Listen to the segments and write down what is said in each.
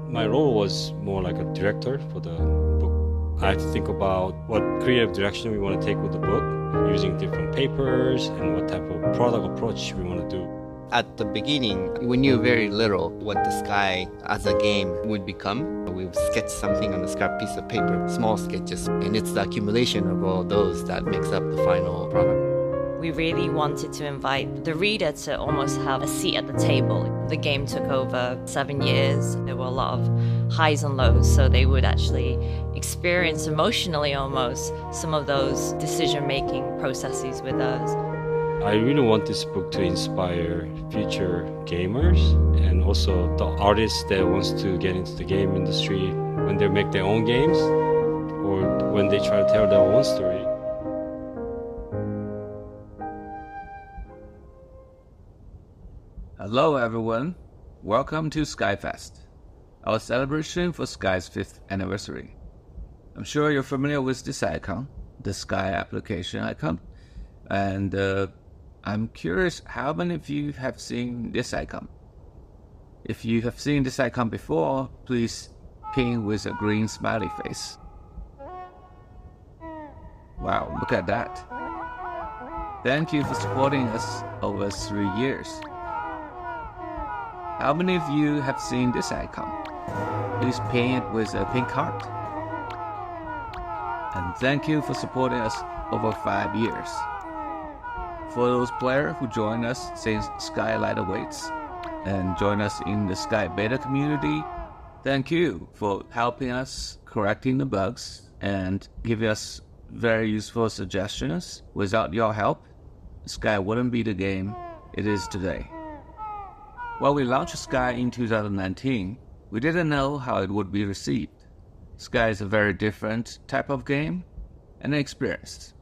My role was more like a director for the book. I had to think about what creative direction we want to take with the book, using different papers and what type of product approach we want to do. At the beginning, we knew very little what the Sky as a game would become. We sketched something on a scrap piece of paper, small sketches, and it's the accumulation of all those that makes up the final product. We really wanted to invite the reader to almost have a seat at the table. The game took over 7 years. There were a lot of highs and lows, so they would actually experience emotionally almost some of those decision-making processes with us. I really want this book to inspire future gamers and also the artists that wants to get into the game industry when they make their own games or when they try to tell their own story. Hello everyone, welcome to SkyFest, our celebration for Sky's 5th anniversary. I'm sure you're familiar with this icon, the Sky application icon, and I'm curious how many of you have seen this icon. If you have seen this icon before, please ping with a green smiley face. Wow, look at that. Thank you for supporting us over 3 years. How many of you have seen this icon? Please ping it with a pink heart. And thank you for supporting us over 5 years. For those players who joined us since Skylight awaits and join us in the Sky Beta community, thank you for helping us correcting the bugs and giving us very useful suggestions. Without your help, Sky wouldn't be the game it is today. While we launched Sky in 2019, we didn't know how it would be received. Sky is a very different type of game and experience.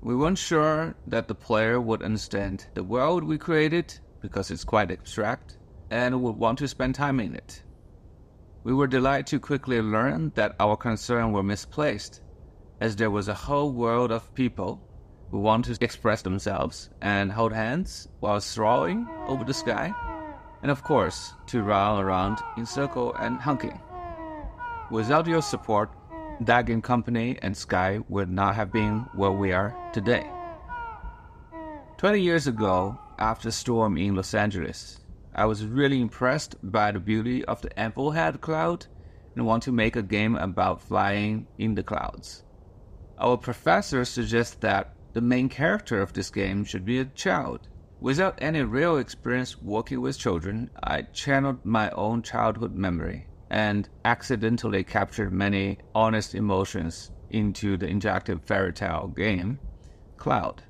We weren't sure that the player would understand the world we created because it's quite abstract and would want to spend time in it. We were delighted to quickly learn that our concerns were misplaced, as there was a whole world of people who want to express themselves and hold hands while soaring over the sky, and of course, to run around in circle and honking. Without your support, that game company and Sky would not have been where we are today. 20 years ago, after a storm in Los Angeles, I was really impressed by the beauty of the Amplehead cloud and want to make a game about flying in the clouds. Our professor suggests that the main character of this game should be a child. Without any real experience working with children, I channeled my own childhood memory and accidentally captured many honest emotions into the interactive fairy tale game, Cloud.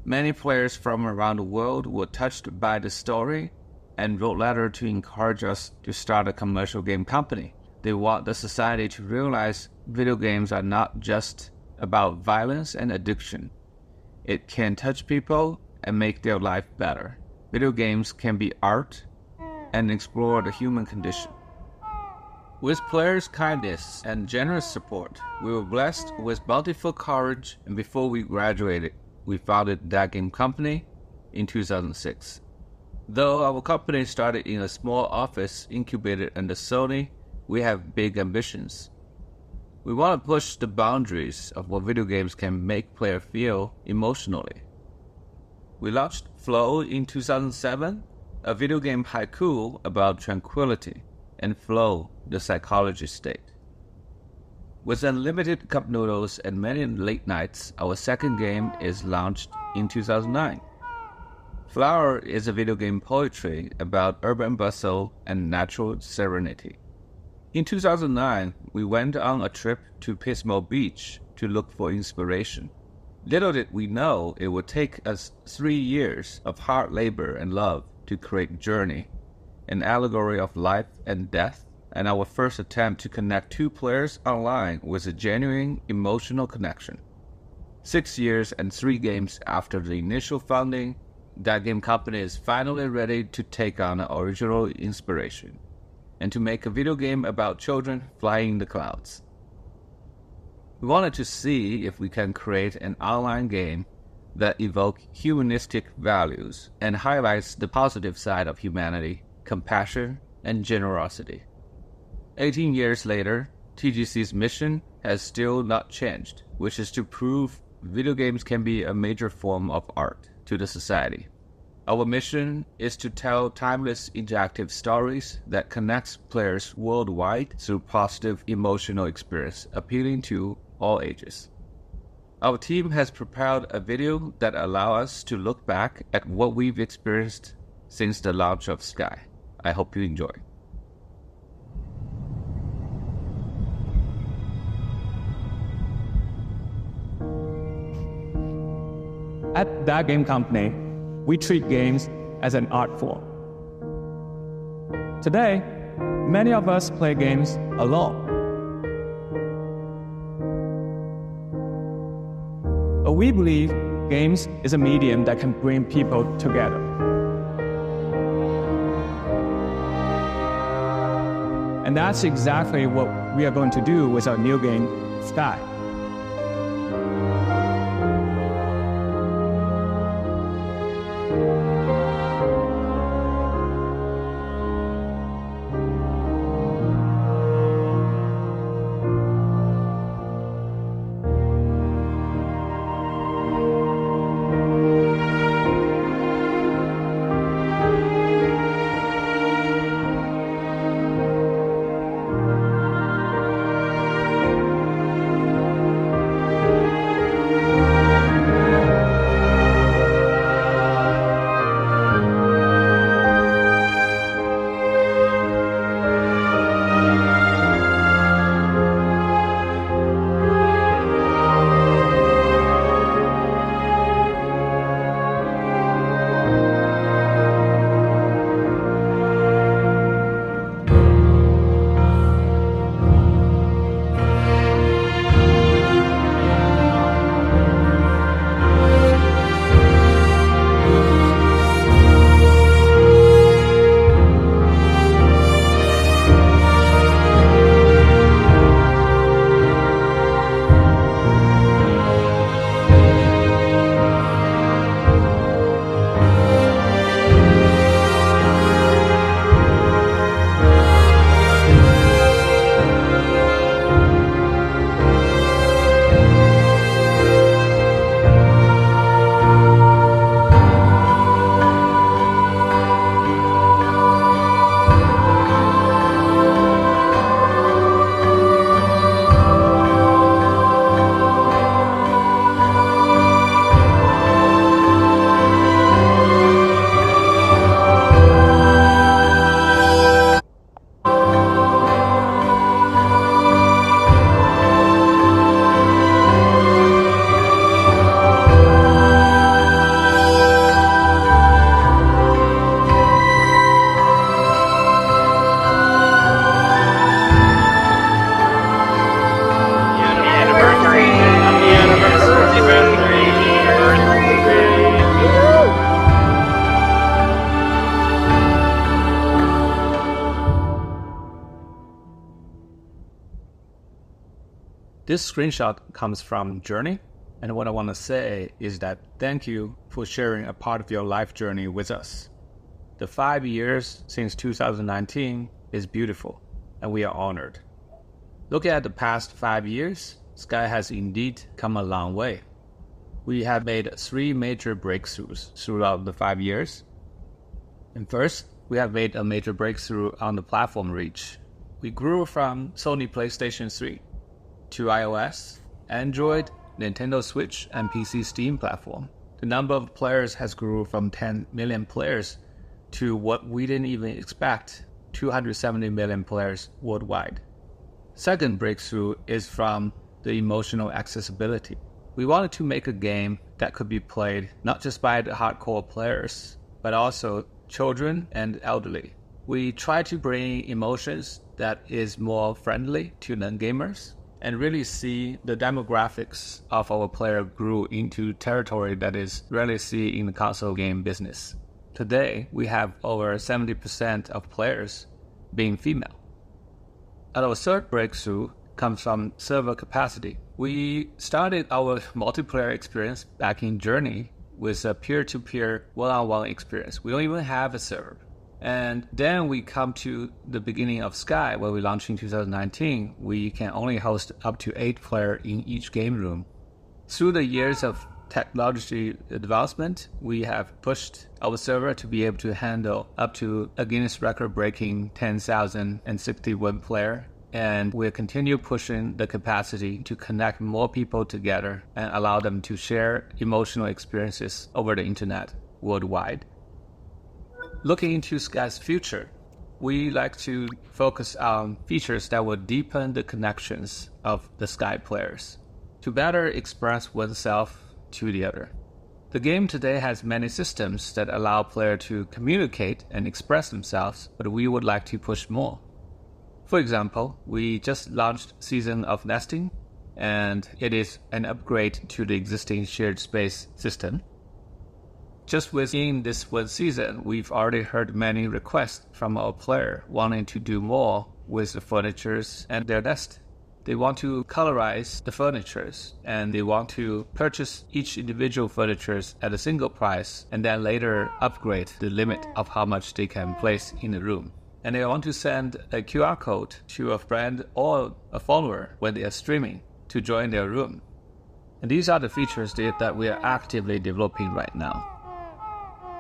Many players from around the world were touched by the story and wrote letters to encourage us to start a commercial game company. They want the society to realize video games are not just about violence and addiction. It can touch people and make their life better. Video games can be art and explore the human condition. With players' kindness and generous support, we were blessed with bountiful courage, and before we graduated, we founded that game company in 2006. Though our company started in a small office incubated under Sony, we have big ambitions. We want to push the boundaries of what video games can make players feel emotionally. We launched Flow in 2007, a video game haiku about tranquility, and Flow, the psychology state. With unlimited cup noodles and many late nights, our second game is launched in 2009. Flower is a video game poetry about urban bustle and natural serenity. In 2009, we went on a trip to Pismo Beach to look for inspiration. Little did we know it would take us 3 years of hard labor and love to create Journey, an allegory of life and death, and our first attempt to connect two players online with a genuine emotional connection. 6 years and 3 games after the initial founding, that game company is finally ready to take on an original inspiration and to make a video game about children flying in the clouds. We wanted to see if we can create an online game that evokes humanistic values and highlights the positive side of humanity, compassion, and generosity. 18 years later, TGC's mission has still not changed, which is to prove video games can be a major form of art to the society. Our mission is to tell timeless interactive stories that connects players worldwide through positive emotional experience, appealing to all ages. Our team has prepared a video that allows us to look back at what we've experienced since the launch of Sky. I hope you enjoy. At that game company, we treat games as an art form. Today, many of us play games alone. But we believe games is a medium that can bring people together. And that's exactly what we are going to do with our new game, Sky. This screenshot comes from Journey, and what I want to say is that thank you for sharing a part of your life journey with us. The 5 years since 2019 is beautiful, and we are honored. Looking at the past 5 years, Sky has indeed come a long way. We have made 3 major breakthroughs throughout the 5 years. And first, we have made a major breakthrough on the platform reach. We grew from Sony PlayStation 3 to iOS, Android, Nintendo Switch, and PC Steam platform. The number of players has grew from 10 million players to what we didn't even expect, 270 million players worldwide. Second breakthrough is from the emotional accessibility. We wanted to make a game that could be played not just by the hardcore players, but also children and elderly. We try to bring emotions that is more friendly to non-gamers and really see the demographics of our player grew into territory that is rarely seen in the console game business. Today, we have over 70% of players being female. And our third breakthrough comes from server capacity. We started our multiplayer experience back in Journey with a peer-to-peer one-on-one experience. We don't even have a server. And then we come to the beginning of Sky, where we launched in 2019. We can only host up to 8 players in each game room. Through the years of technology advancement, we have pushed our server to be able to handle up to a Guinness record-breaking 10,061 player. And we'll continue pushing the capacity to connect more people together and allow them to share emotional experiences over the internet worldwide. Looking into Sky's future, we like to focus on features that will deepen the connections of the Sky players to better express oneself to the other. The game today has many systems that allow players to communicate and express themselves, but we would like to push more. For example, we just launched Season of Nesting, and it is an upgrade to the existing shared space system. Just within this one season, we've already heard many requests from our player wanting to do more with the furnitures and their nest. They want to colorize the furnitures, and they want to purchase each individual furnitures at a single price, and then later upgrade the limit of how much they can place in the room. And they want to send a QR code to a friend or a follower when they are streaming to join their room. And these are the features that we are actively developing right now.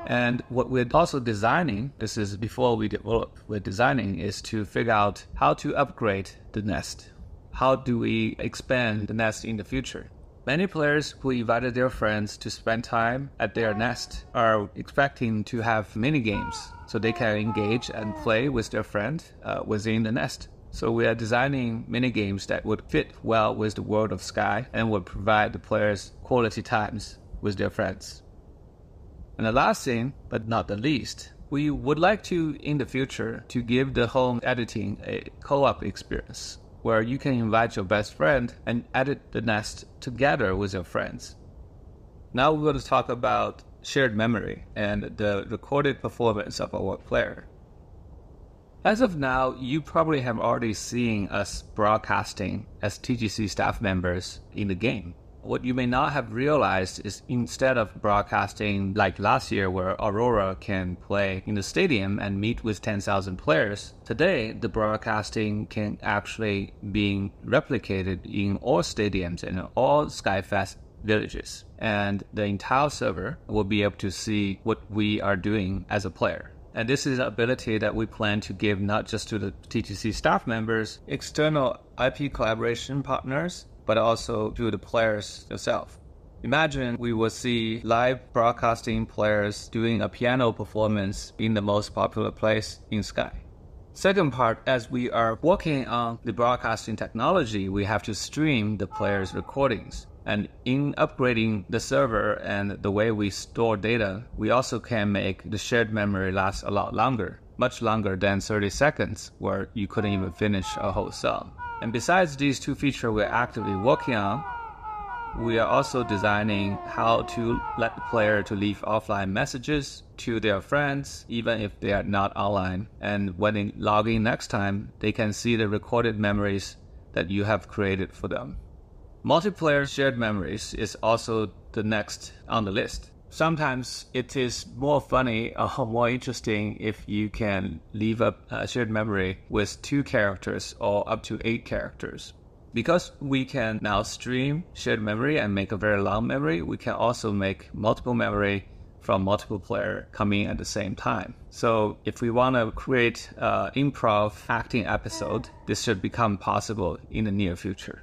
And what we're also designing, this is before we develop, we're designing is to figure out how to upgrade the nest. How do we expand the nest in the future? Many players who invited their friends to spend time at their nest are expecting to have mini games so they can engage and play with their friend within the nest. So we are designing mini games that would fit well with the world of Sky and would provide the players quality times with their friends. And the last thing, but not the least, we would like to, in the future, to give the home editing a co-op experience, where you can invite your best friend and edit the nest together with your friends. Now we're going to talk about shared memory and the recorded performance of our player. As of now, you probably have already seen us broadcasting as TGC staff members in the game. What you may not have realized is instead of broadcasting like last year where Aurora can play in the stadium and meet with 10,000 players, today the broadcasting can actually be replicated in all stadiums and all SkyFest villages. And the entire server will be able to see what we are doing as a player. And this is an ability that we plan to give not just to the TTC staff members, external IP collaboration partners, but also to the players themselves. Imagine we will see live broadcasting players doing a piano performance in the most popular place in Sky. Second part, as we are working on the broadcasting technology, we have to stream the players' recordings. And in upgrading the server and the way we store data, we also can make the shared memory last a lot longer, much longer than 30 seconds, where you couldn't even finish a whole song. And besides these two features we're actively working on, we are also designing how to let the player to leave offline messages to their friends, even if they are not online. And when they log in next time, they can see the recorded memories that you have created for them. Multiplayer shared memories is also the next on the list. Sometimes it is more funny or more interesting if you can leave up a shared memory with 2 characters or up to 8 characters. Because we can now stream shared memory and make a very long memory, we can also make multiple memory from multiple players coming at the same time. So if we want to create an improv acting episode, this should become possible in the near future.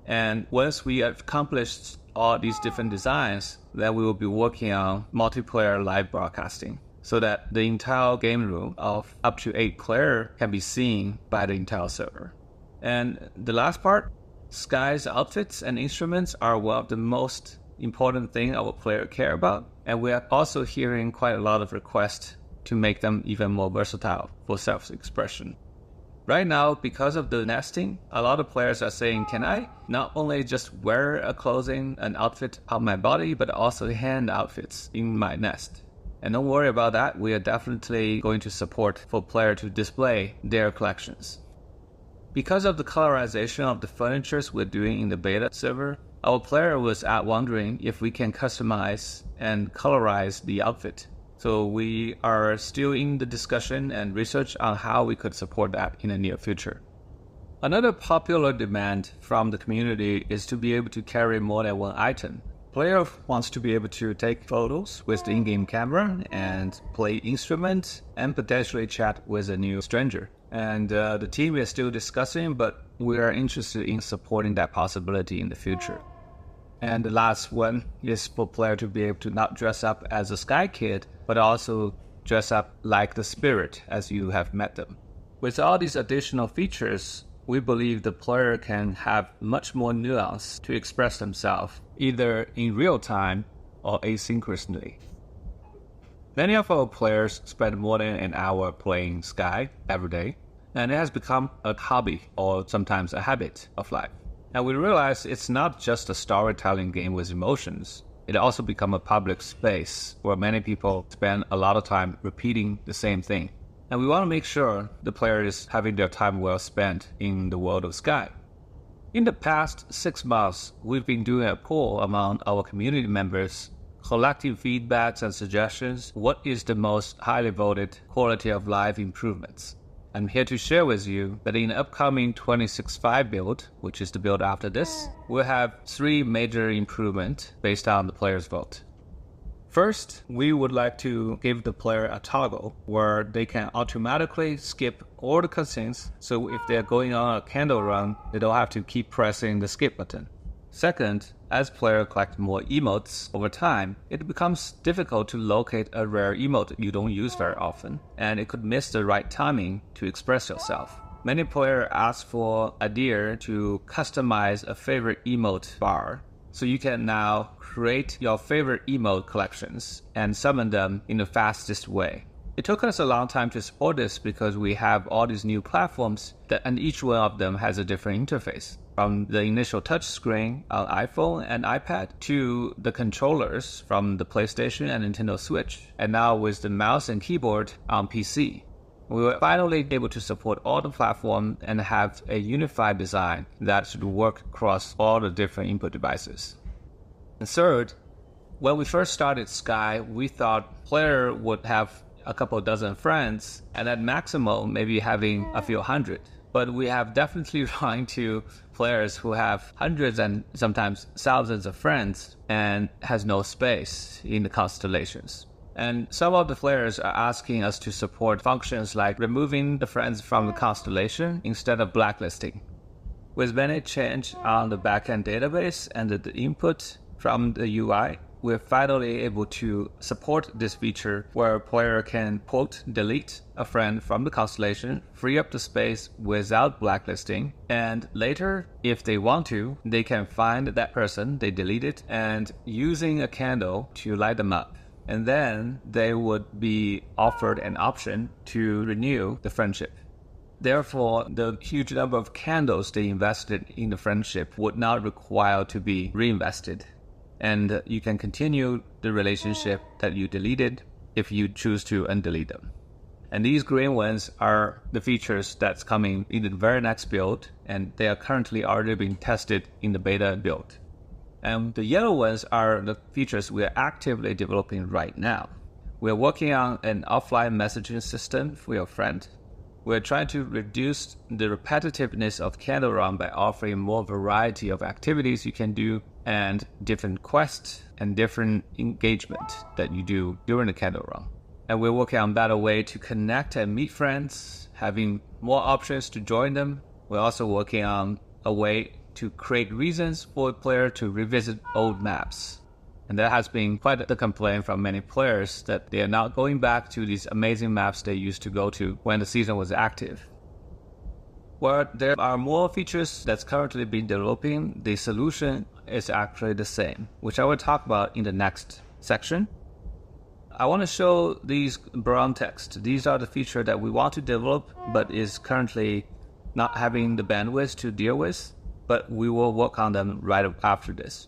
And once we have accomplished all these different designs, then we will be working on multiplayer live broadcasting so that the entire game room of up to 8 players can be seen by the entire server. And the last part, Sky's outfits and instruments are one of the most important thing our players care about. And we are also hearing quite a lot of requests to make them even more versatile for self-expression. Right now, because of the nesting, a lot of players are saying, can I not only just wear a clothing, an outfit on my body, but also hand outfits in my nest? And don't worry about that. We are definitely going to support for players to display their collections. Because of the colorization of the furnitures we're doing in the beta server, our player was wondering if we can customize and colorize the outfit. So we are still in the discussion and research on how we could support that in the near future. Another popular demand from the community is to be able to carry more than one item. Player wants to be able to take photos with the in-game camera and play instruments and potentially chat with a new stranger. And the team is still discussing, but we are interested in supporting that possibility in the future. And the last one is for player to be able to not dress up as a Sky Kid, but also dress up like the spirit as you have met them. With all these additional features, we believe the player can have much more nuance to express themselves, either in real time or asynchronously. Many of our players spend more than an hour playing Sky every day, and it has become a hobby or sometimes a habit of life. And we realize it's not just a storytelling game with emotions. It also becomes a public space where many people spend a lot of time repeating the same thing. And we want to make sure the player is having their time well spent in the world of Sky. In the past 6 months, we've been doing a poll among our community members, collecting feedbacks and suggestions. What is the most highly voted quality of life improvements? I'm here to share with you that in the upcoming 26.5 build, which is the build after this, we'll have 3 major improvements based on the player's vote. First, we would like to give the player a toggle where they can automatically skip all the cutscenes, so if they're going on a candle run, they don't have to keep pressing the skip button. Second, as players collect more emotes over time, it becomes difficult to locate a rare emote you don't use very often, and it could miss the right timing to express yourself. Many players ask for idea to customize a favorite emote bar, so you can now create your favorite emote collections and summon them in the fastest way. It took us a long time to support this because we have all these new platforms and each one of them has a different interface. From the initial touchscreen on iPhone and iPad to the controllers from the PlayStation and Nintendo Switch, and now with the mouse and keyboard on PC. We were finally able to support all the platforms and have a unified design that should work across all the different input devices. And third, when we first started Sky, we thought player would have a couple dozen friends and at maximum maybe having a few hundred. But we have definitely run into players who have hundreds and sometimes thousands of friends and has no space in the constellations. And some of the players are asking us to support functions like removing the friends from the constellation instead of blacklisting. With many changes on the backend database and the input from the UI, we're finally able to support this feature where a player can quote delete a friend from the constellation, free up the space without blacklisting, and later, if they want to, they can find that person they deleted and using a candle to light them up. And then they would be offered an option to renew the friendship. Therefore, the huge number of candles they invested in the friendship would not require to be reinvested. And you can continue the relationship that you deleted if you choose to undelete them. And these green ones are the features that's coming in the very next build, and they are currently already being tested in the beta build. And the yellow ones are the features we are actively developing right now. We're working on an offline messaging system for your friend. We're trying to reduce the repetitiveness of Candle Run by offering more variety of activities you can do and different quests and different engagement that you do during the Candle Run. And we're working on a better way to connect and meet friends, having more options to join them. We're also working on a way to create reasons for a player to revisit old maps. And that has been quite the complaint from many players that they are not going back to these amazing maps they used to go to when the season was active. While there are more features that's currently being developing, the solution is actually the same, which I will talk about in the next section. I want to show these brown text. These are the features that we want to develop, but is currently not having the bandwidth to deal with, but we will work on them right after this.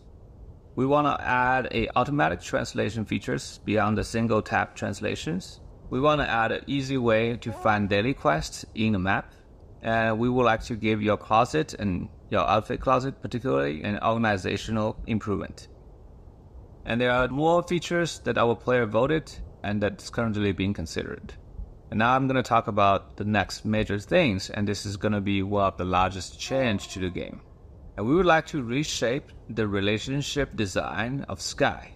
We want to add automatic translation features beyond the single tap translations. We want to add an easy way to find daily quests in the map. And we would like to give your closet and your outfit closet particularly an organizational improvement. And there are more features that our player voted and that's currently being considered. And now I'm going to talk about the next major things, and this is going to be one of the largest change to the game. And we would like to reshape the relationship design of Sky.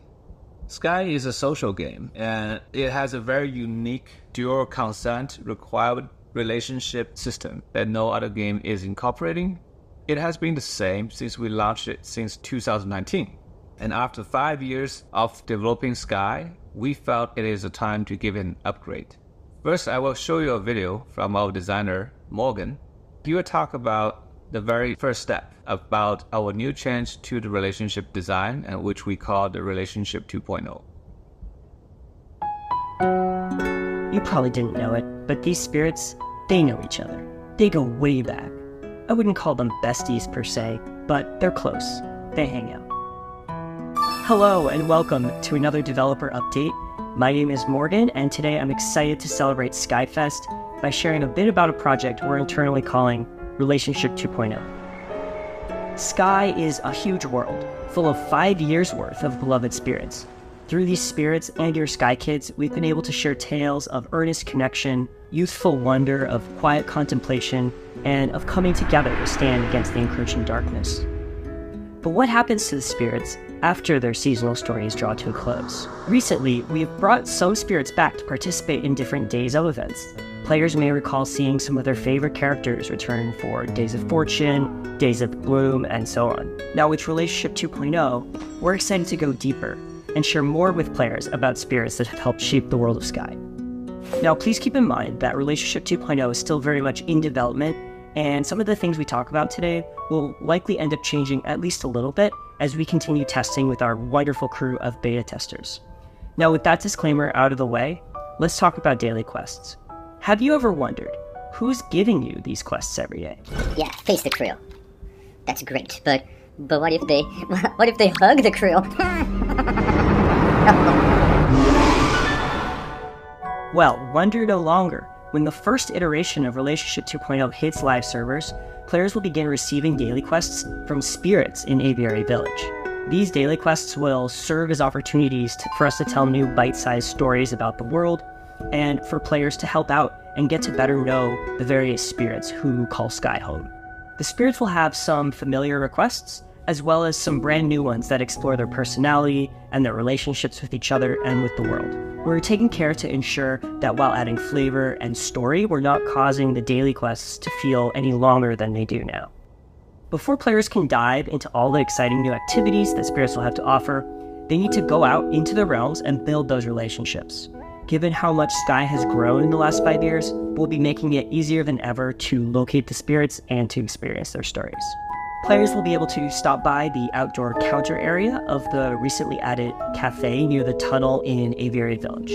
Sky is a social game, and it has a very unique dual consent required relationship system that no other game is incorporating. It has been the same since we launched it since 2019. And after 5 years of developing Sky, we felt it is a time to give it an upgrade. First, I will show you a video from our designer, Morgan. He will talk about the very first step about our new change to the relationship design, and which we call the Relationship 2.0. You probably didn't know it, but these spirits, they know each other. They go way back. I wouldn't call them besties per se, but they're close. They hang out. Hello and welcome to another developer update. My name is Morgan, and today I'm excited to celebrate SkyFest by sharing a bit about a project we're internally calling Relationship 2.0. Sky is a huge world, full of 5 years worth of beloved spirits. Through these spirits and your Sky Kids, we've been able to share tales of earnest connection, youthful wonder, of quiet contemplation, and of coming together to stand against the encroaching darkness. But what happens to the spirits after their seasonal stories draw to a close? Recently, we have brought some spirits back to participate in different Days of events. Players may recall seeing some of their favorite characters return for Days of Fortune, Days of Bloom, and so on. Now with Relationship 2.0, we're excited to go deeper and share more with players about spirits that have helped shape the world of Sky. Now please keep in mind that Relationship 2.0 is still very much in development, and some of the things we talk about today will likely end up changing at least a little bit as we continue testing with our wonderful crew of beta testers. Now with that disclaimer out of the way, let's talk about daily quests. Have you ever wondered who's giving you these quests every day? Yeah, face the crew. That's great, but what if they hug the crew? Well, wonder no longer. When the first iteration of Relationship 2.0 hits live servers, players will begin receiving daily quests from spirits in Aviary Village. These daily quests will serve as opportunities for us to tell new bite-sized stories about the world, and for players to help out and get to better know the various spirits who call Sky home. The spirits will have some familiar requests, as well as some brand new ones that explore their personality and their relationships with each other and with the world. We're taking care to ensure that while adding flavor and story, we're not causing the daily quests to feel any longer than they do now. Before players can dive into all the exciting new activities that spirits will have to offer, they need to go out into the realms and build those relationships. Given how much Sky has grown in the last 5 years, we'll be making it easier than ever to locate the spirits and to experience their stories. Players will be able to stop by the outdoor counter area of the recently added cafe near the tunnel in Aviary Village.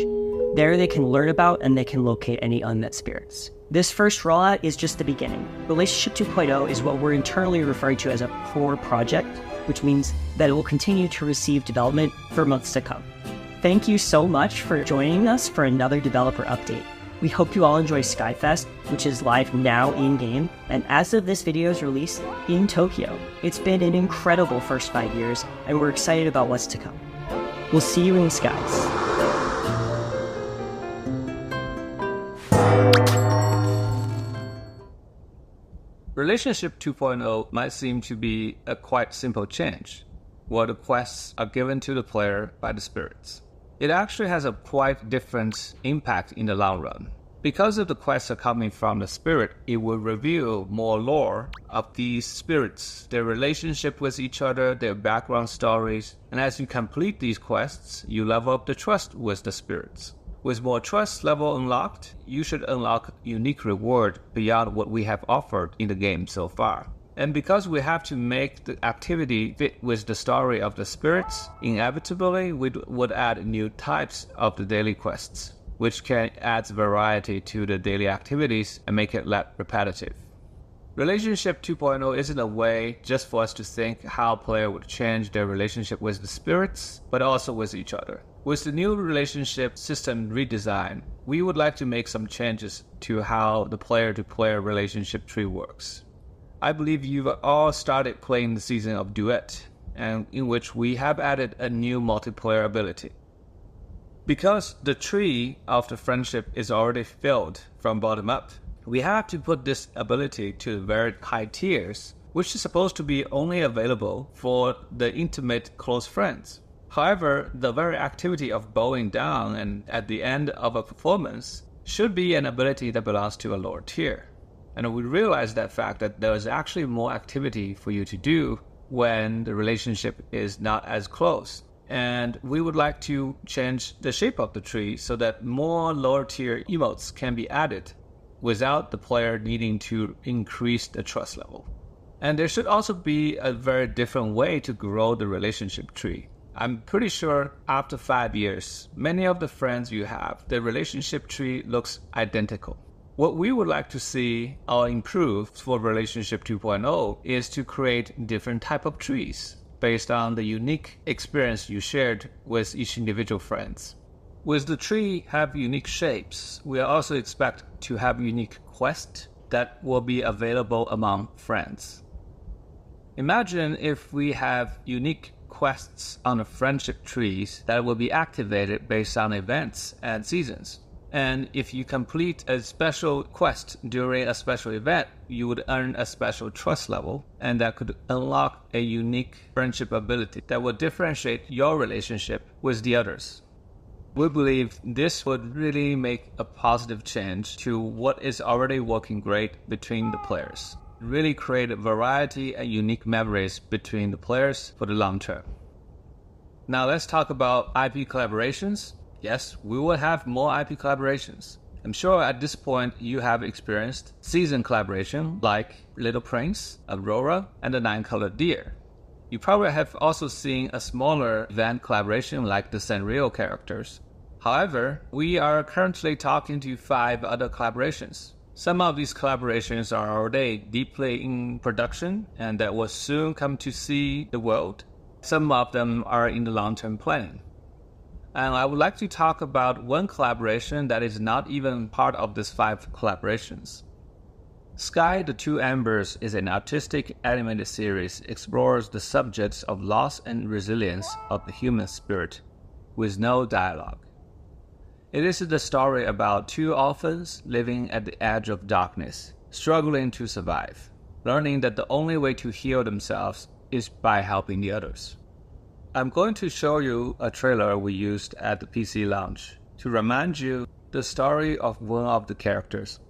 There they can learn about and they can locate any unmet spirits. This first rollout is just the beginning. Relationship 2.0 is what we're internally referring to as a core project, which means that it will continue to receive development for months to come. Thank you so much for joining us for another developer update. We hope you all enjoy SkyFest, which is live now in-game, and as of this video's release, in Tokyo. It's been an incredible first 5 years, and we're excited about what's to come. We'll see you in the skies. Relationship 2.0 might seem to be a quite simple change, where the quests are given to the player by the spirits. It actually has a quite different impact in the long run. Because if the quests are coming from the spirit, it will reveal more lore of these spirits, their relationship with each other, their background stories, and as you complete these quests, you level up the trust with the spirits. With more trust level unlocked, you should unlock unique reward beyond what we have offered in the game so far. And because we have to make the activity fit with the story of the spirits, inevitably we would add new types of the daily quests, which can add variety to the daily activities and make it less repetitive. Relationship 2.0 isn't a way just for us to think how player would change their relationship with the spirits, but also with each other. With the new relationship system redesign, we would like to make some changes to how the player-to-player relationship tree works. I believe you've all started playing the season of Duet, and in which we have added a new multiplayer ability. Because the tree of the friendship is already filled from bottom up, we have to put this ability to very high tiers, which is supposed to be only available for the intimate close friends. However, the very activity of bowing down and at the end of a performance should be an ability that belongs to a lower tier. And we realize that fact that there is actually more activity for you to do when the relationship is not as close. And we would like to change the shape of the tree so that more lower tier emotes can be added without the player needing to increase the trust level. And there should also be a very different way to grow the relationship tree. I'm pretty sure after 5 years, many of the friends you have, the relationship tree looks identical. What we would like to see or improve for Relationship 2.0 is to create different type of trees based on the unique experience you shared with each individual friends. With the tree have unique shapes, we also expect to have unique quests that will be available among friends. Imagine if we have unique quests on the friendship trees that will be activated based on events and seasons. And if you complete a special quest during a special event, you would earn a special trust level, and that could unlock a unique friendship ability that will differentiate your relationship with the others. We believe this would really make a positive change to what is already working great between the players. Really create a variety and unique memories between the players for the long term. Now let's talk about IP collaborations. Yes, we will have more IP collaborations. I'm sure at this point you have experienced season collaboration like Little Prince, Aurora, and the Nine-Colored Deer. You probably have also seen a smaller event collaboration like the Sanrio characters. However, we are currently talking to 5 other collaborations. Some of these collaborations are already deeply in production and that will soon come to see the world. Some of them are in the long-term planning. And I would like to talk about one collaboration that is not even part of these 5 collaborations. Sky the Two Embers is an artistic animated series explores the subjects of loss and resilience of the human spirit with no dialogue. It is the story about 2 orphans living at the edge of darkness, struggling to survive, learning that the only way to heal themselves is by helping the others. I'm going to show you a trailer we used at the PC launch to remind you the story of one of the characters.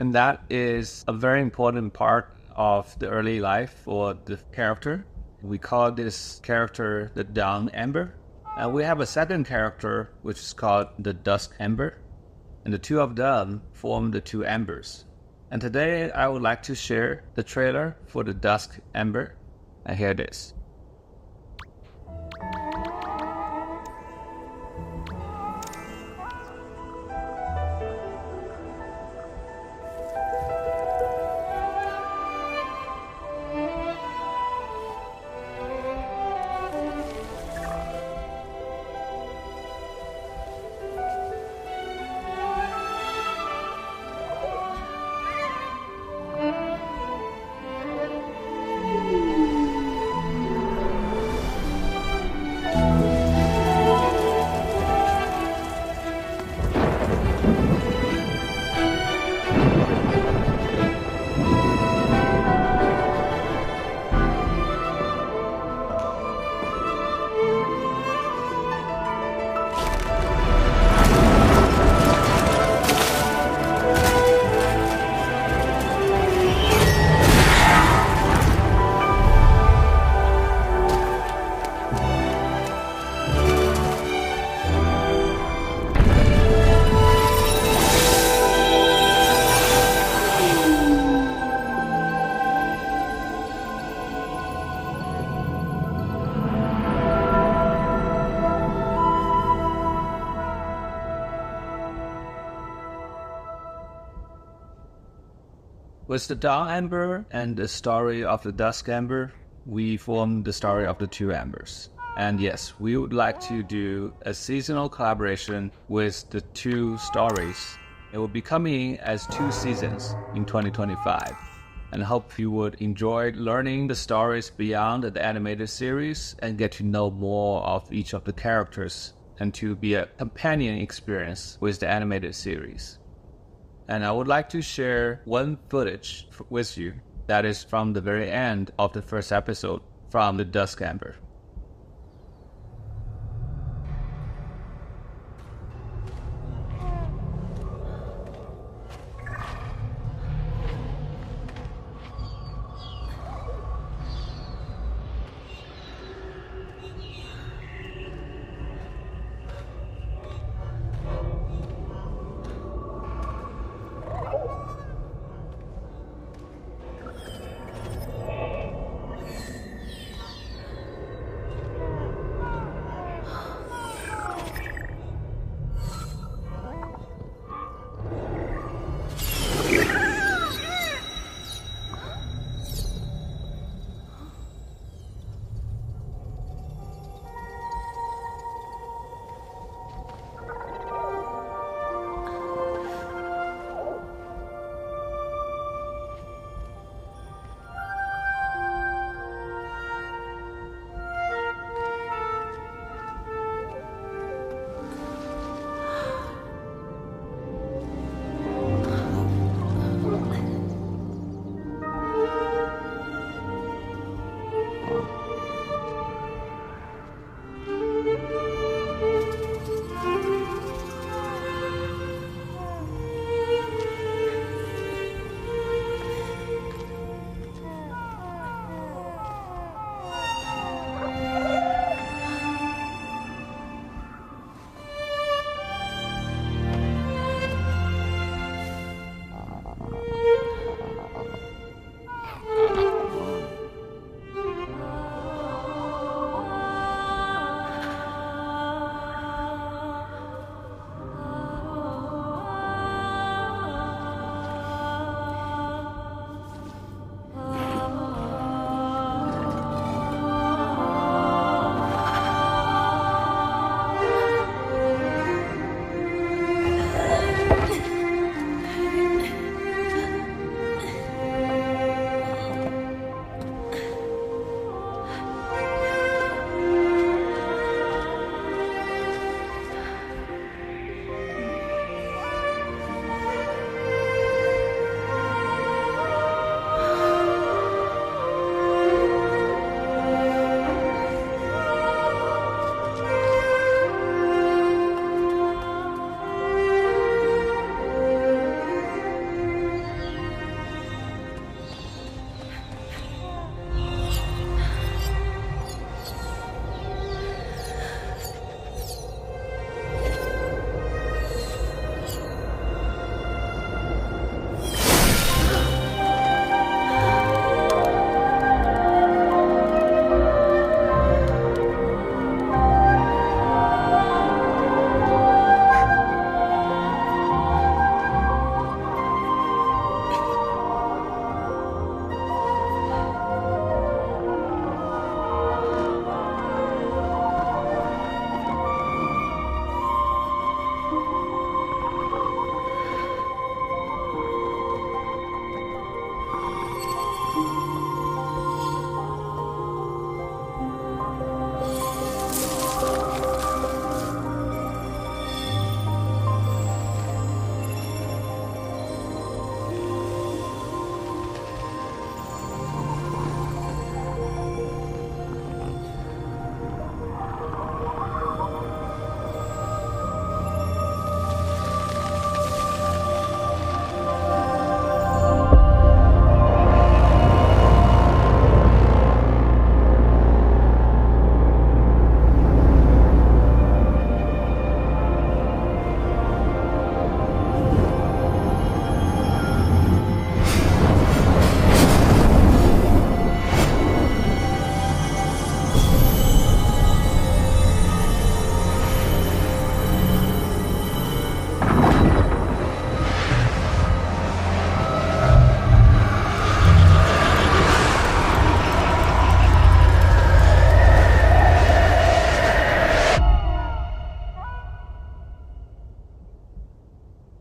And that is a very important part of the early life for the character. We call this character the Dawn Ember. And we have a second character which is called the Dusk Ember. And the two of them form the two embers. And today I would like to share the trailer for the Dusk Ember. And here it is. With the Dawn Ember and the story of the Dusk Ember, we form the story of the two embers. And yes, we would like to do a seasonal collaboration with the two stories. It will be coming as 2 seasons in 2025. And I hope you would enjoy learning the stories beyond the animated series and get to know more of each of the characters and to be a companion experience with the animated series. And I would like to share one footage with you that is from the very end of the first episode from the Dusk Ember.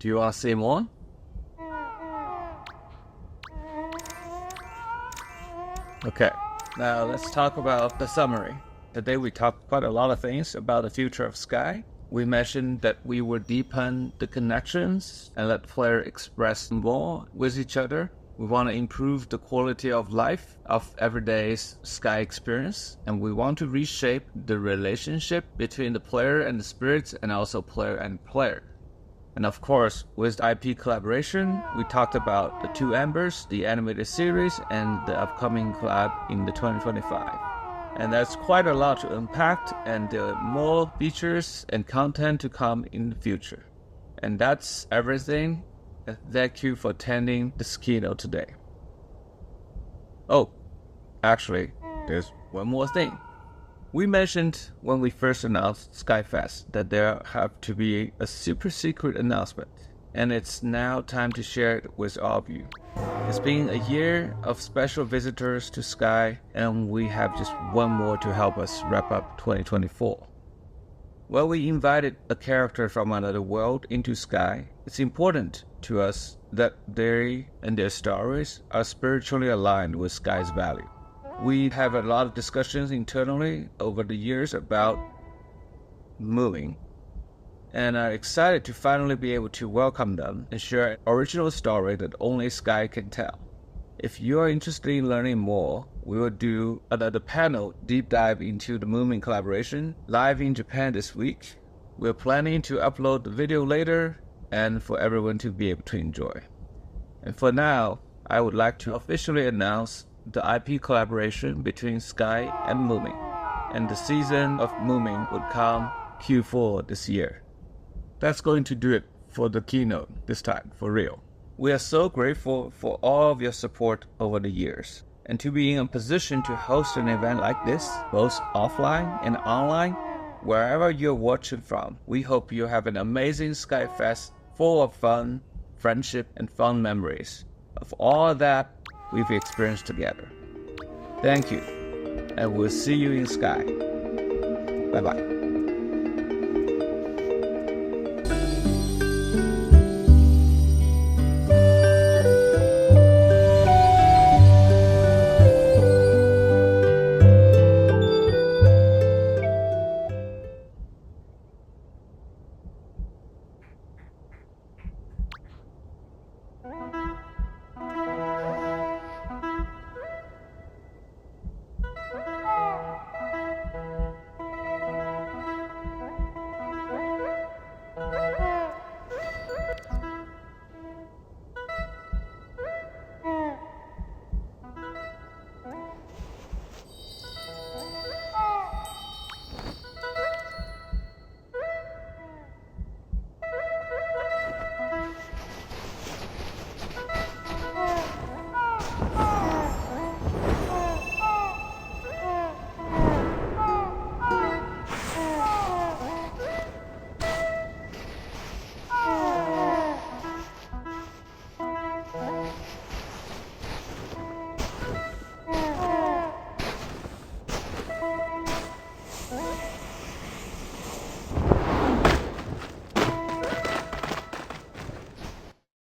Do you want to see more? Okay, now let's talk about the summary. Today we talked quite a lot of things about the future of Sky. We mentioned that we would deepen the connections and let players express more with each other. We want to improve the quality of life of everyday Sky experience, and we want to reshape the relationship between the player and the spirits, and also player and player. And of course, with IP collaboration, we talked about the Two Embers, the animated series, and the upcoming collab in the 2025. And that's quite a lot to unpack, and there are more features and content to come in the future. And that's everything. Thank you for attending this keynote today. Oh, actually, there's one more thing. We mentioned when we first announced SkyFest that there have to be a super secret announcement, and it's now time to share it with all of you. It's been a year of special visitors to Sky, and we have just one more to help us wrap up 2024. While we invited a character from another world into Sky, it's important to us that they and their stories are spiritually aligned with Sky's value. We have a lot of discussions internally over the years about moving, and are excited to finally be able to welcome them and share an original story that only Sky can tell. If you are interested in learning more, we will do another panel deep dive into the Moomin collaboration live in Japan this week. We're planning to upload the video later and for everyone to be able to enjoy. And for now, I would like to officially announce the IP collaboration between Sky and Moomin, and the season of Moomin would come Q4 this year. That's going to do it for the keynote this time, for real. We are so grateful for all of your support over the years, and to be in a position to host an event like this, both offline and online, wherever you're watching from. We hope you have an amazing SkyFest full of fun, friendship, and fun memories of all that we've experienced together. Thank you, and we'll see you in Sky. Bye-bye.